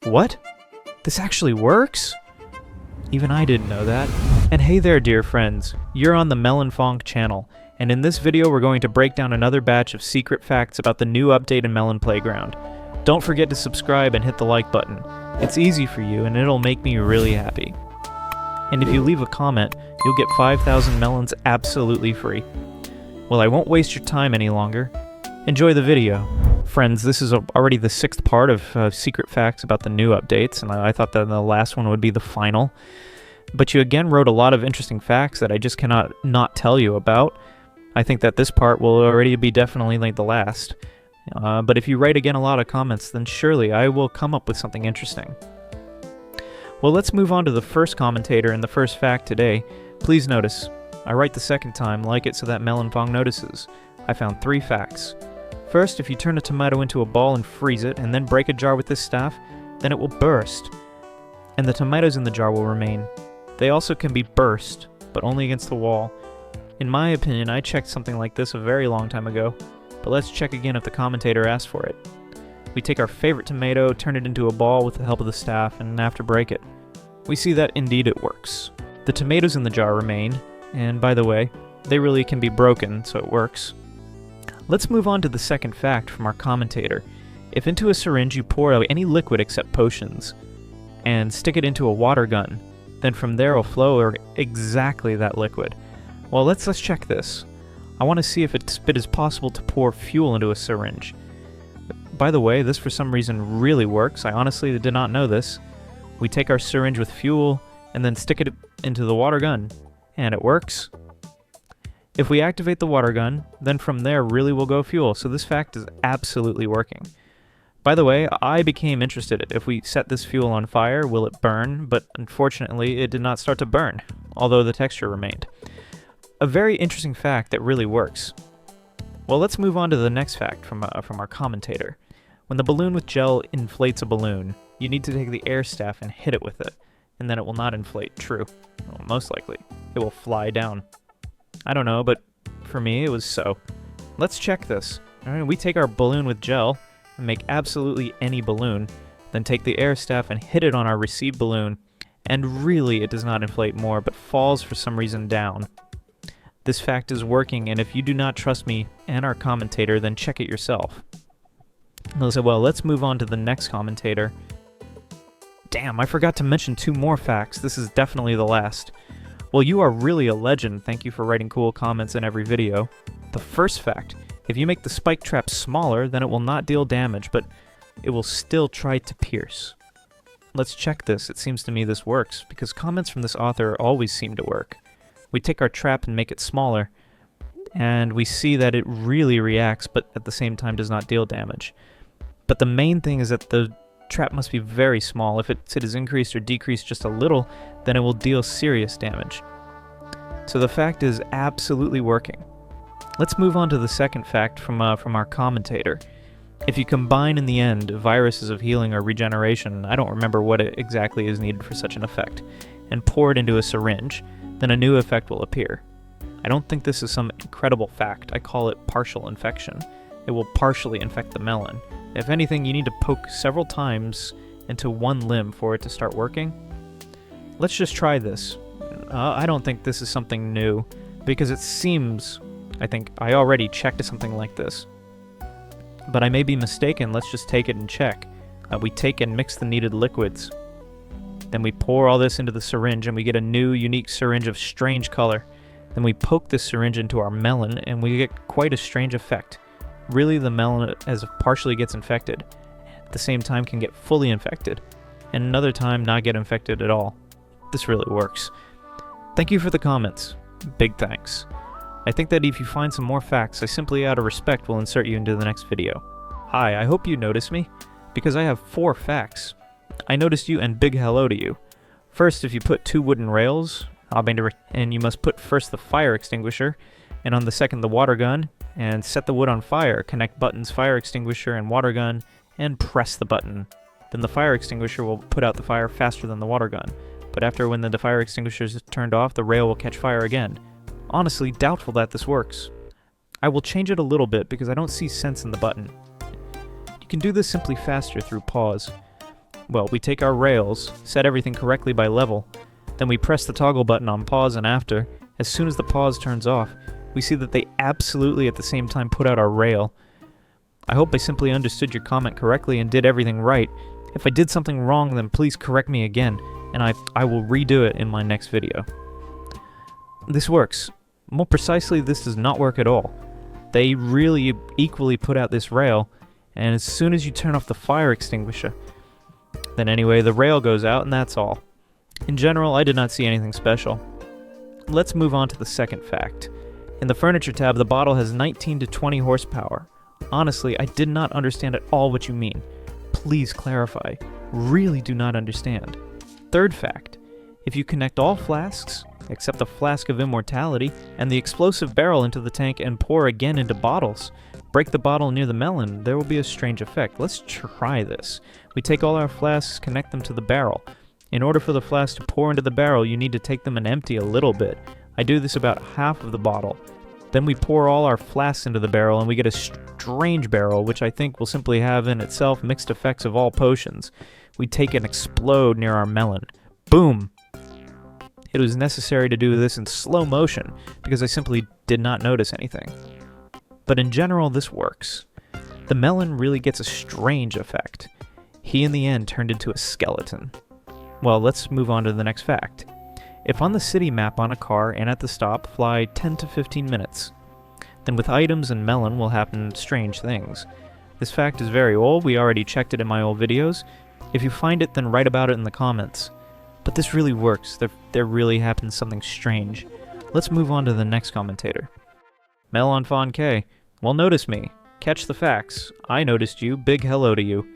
What? This actually works? Even I didn't know that. And hey there, dear friends. You're on the Melonfonk channel, and in this video we're going to break down another batch of secret facts about the new update in Melon Playground. Don't forget to subscribe and hit the like button. It's easy for you and it'll make me really happy. And if you leave a comment, you'll get 5,000 melons absolutely free. Well, I won't waste your time any longer. Enjoy the video. Friends, this is already the 6th part of secret facts about the new updates, and I thought that the last one would be the final. But you again wrote a lot of interesting facts that I just cannot not tell you about. I think that this part will already be definitely like the last. But if you write again a lot of comments, then surely I will come up with something interesting. Well, let's move on to the first commentator and the first fact today. Please notice, I write the second time, like it so that Melonfonk notices. I found 3 facts. First, if you turn a tomato into a ball and freeze it, and then break a jar with this staff, then it will burst, and the tomatoes in the jar will remain. They also can be burst, but only against the wall. In my opinion, I checked something like this a very long time ago, but let's check again if the commentator asked for it. We take our favorite tomato, turn it into a ball with the help of the staff, and after break it. We see that indeed it works. The tomatoes in the jar remain, and by the way, they really can be broken, so it works. Let's move on to the second fact from our commentator. If into a syringe you pour out any liquid except potions, and stick it into a water gun, then from there will flow exactly that liquid. Well, let's check this. I want to see if it is possible to pour fuel into a syringe. By the way, this for some reason really works. I honestly did not know this. We take our syringe with fuel, and then stick it into the water gun, and it works. If we activate the water gun, then from there really will go fuel, so this fact is absolutely working. By the way, I became interested. If we set this fuel on fire, will it burn? But unfortunately, it did not start to burn, although the texture remained. A very interesting fact that really works. Well, let's move on to the next fact from our commentator. When the balloon with gel inflates a balloon, you need to take the air staff and hit it with it, and then it will not inflate. True. Well, most likely. It will fly down. I don't know, but for me, it was so. Let's check this. Alright, we take our balloon with gel and make absolutely any balloon, then take the air staff and hit it on our received balloon, and really it does not inflate more, but falls for some reason down. This fact is working, and if you do not trust me and our commentator, then check it yourself. Well, let's move on to the next commentator. Damn, I forgot to mention 2 more facts. This is definitely the last. Well, you are really a legend. Thank you for writing cool comments in every video. The first fact, if you make the spike trap smaller, then it will not deal damage, but it will still try to pierce. Let's check this. It seems to me this works, because comments from this author always seem to work. We take our trap and make it smaller, and we see that it really reacts, but at the same time does not deal damage. But the main thing is that the trap must be very small. If it is increased or decreased just a little, then it will deal serious damage. So the fact is absolutely working. Let's move on to the second fact from our commentator. If you combine in the end viruses of healing or regeneration, I don't remember what exactly is needed for such an effect, and pour it into a syringe, then a new effect will appear. I don't think this is some incredible fact. I call it partial infection. It will partially infect the melon. If anything, you need to poke several times into one limb for it to start working. Let's just try this. I don't think this is something new, because it seems, I think I already checked something like this. But I may be mistaken. Let's just take it and check. We take and mix the needed liquids. Then we pour all this into the syringe, and we get a new, unique syringe of strange color. Then we poke this syringe into our melon, and we get quite a strange effect. Really, the melon, as partially gets infected, at the same time can get fully infected, and another time not get infected at all. This really works. Thank you for the comments. Big thanks. I think that if you find some more facts, I simply out of respect will insert you into the next video. Hi, I hope you notice me, because I have 4 facts. I noticed you and big hello to you. First, if you put 2 wooden rails, and you must put first the fire extinguisher, and on the second the water gun, and set the wood on fire, connect buttons fire extinguisher and water gun, and press the button. Then the fire extinguisher will put out the fire faster than the water gun, but after when the fire extinguisher is turned off, the rail will catch fire again. Honestly, doubtful that this works. I will change it a little bit because I don't see sense in the button. You can do this simply faster through pause. Well, we take our rails, set everything correctly by level, then we press the toggle button on pause and after. As soon as the pause turns off, we see that they absolutely at the same time put out our rail. I hope I simply understood your comment correctly and did everything right. If I did something wrong, then please correct me again, and I will redo it in my next video. This works. More precisely, this does not work at all. They really equally put out this rail, and as soon as you turn off the fire extinguisher, then anyway, the rail goes out and that's all. In general, I did not see anything special. Let's move on to the second fact. In the furniture tab, the bottle has 19 to 20 horsepower. Honestly, I did not understand at all what you mean. Please clarify. Really do not understand. Third fact. If you connect all flasks, except the flask of immortality, and the explosive barrel into the tank and pour again into bottles, break the bottle near the melon, there will be a strange effect. Let's try this. We take all our flasks, connect them to the barrel. In order for the flask to pour into the barrel, you need to take them and empty a little bit. I do this about half of the bottle. Then we pour all our flasks into the barrel and we get a strange barrel, which I think will simply have in itself mixed effects of all potions. We take and explode near our melon. Boom! It was necessary to do this in slow motion because I simply did not notice anything. But in general, this works. The melon really gets a strange effect. He in the end turned into a skeleton. Well, let's move on to the next fact. If on the city map on a car and at the stop, fly 10 to 15 minutes. Then with items and melon will happen strange things. This fact is very old, we already checked it in my old videos. If you find it, then write about it in the comments. But this really works, there really happens something strange. Let's move on to the next commentator. Melonfonk, well, notice me. Catch the facts. I noticed you, big hello to you.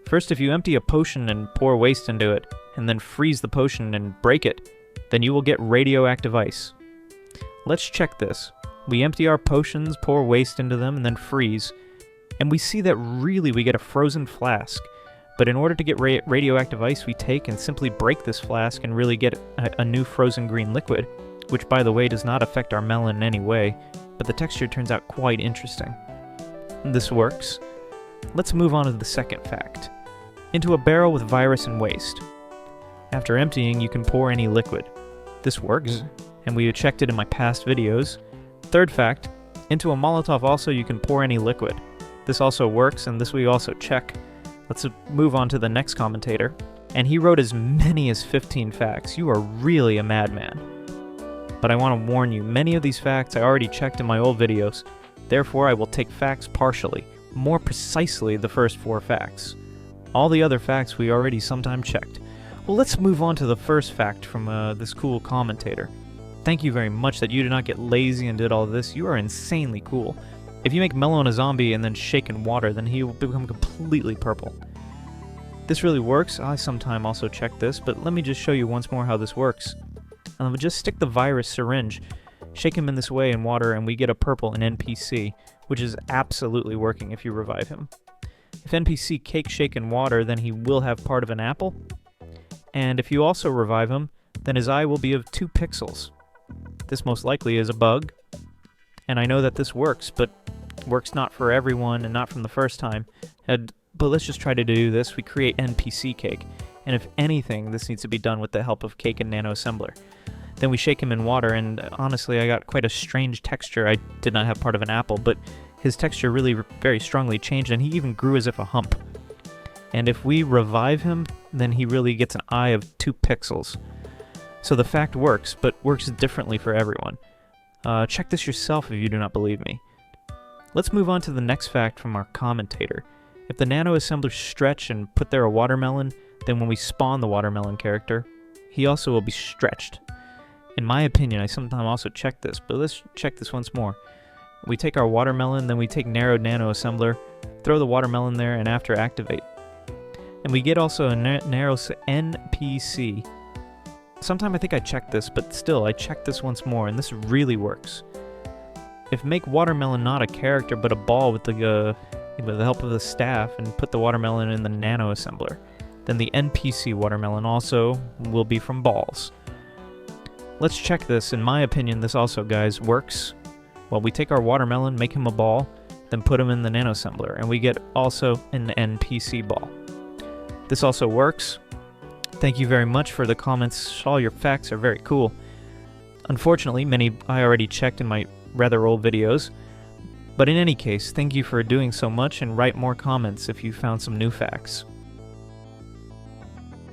First, if you empty a potion and pour waste into it, and then freeze the potion and break it, then you will get radioactive ice. Let's check this. We empty our potions, pour waste into them, and then freeze. And we see that really we get a frozen flask. But in order to get radioactive ice, we take and simply break this flask and really get a new frozen green liquid, which by the way does not affect our melon in any way, but the texture turns out quite interesting. This works. Let's move on to the second fact. Into a barrel with virus and waste. After emptying, you can pour any liquid. This works, and we checked it in my past videos. Third fact, into a Molotov also you can pour any liquid. This also works, and this we also check. Let's move on to the next commentator. And he wrote as many as 15 facts. You are really a madman. But I want to warn you, many of these facts I already checked in my old videos. Therefore, I will take facts partially, more precisely the first 4 facts. All the other facts we already sometime checked. Well, let's move on to the first fact from this cool commentator. Thank you very much that you did not get lazy and did all this. You are insanely cool. If you make Melon a zombie and then shake in water, then he will become completely purple. This really works. I sometime also checked this, but let me just show you once more how this works. Just stick the virus syringe, shake him in this way in water, and we get a purple in NPC, which is absolutely working if you revive him. If NPC cake shake in water, then he will have part of an apple. And if you also revive him, then his eye will be of 2 pixels. This most likely is a bug. And I know that this works, but works not for everyone and not from the first time. But let's just try to do this. We create NPC cake. And if anything, this needs to be done with the help of Cake and Nano Assembler. Then we shake him in water, and honestly, I got quite a strange texture. I did not have part of an apple, but his texture really very strongly changed, and he even grew as if a hump. And if we revive him, then he really gets an eye of 2 pixels. So the fact works, but works differently for everyone. Check this yourself if you do not believe me. Let's move on to the next fact from our commentator. If the nano assemblers stretch and put there a watermelon, then when we spawn the watermelon character, he also will be stretched. In my opinion, I sometimes also check this, but let's check this once more. We take our watermelon, then we take narrowed nano assembler, throw the watermelon there, and after activate. And we get also a narrow NPC. Sometime I think I checked this, but still, I checked this once more, and this really works. If make watermelon not a character, but a ball with the help of the staff, and put the watermelon in the nano assembler, then the NPC watermelon also will be from balls. Let's check this. In my opinion, this also, guys, works. Well, we take our watermelon, make him a ball, then put him in the nano assembler, and we get also an NPC ball. This also works. Thank you very much for the comments. All your facts are very cool. Unfortunately, many I already checked in my rather old videos. But in any case, thank you for doing so much, and write more comments if you found some new facts.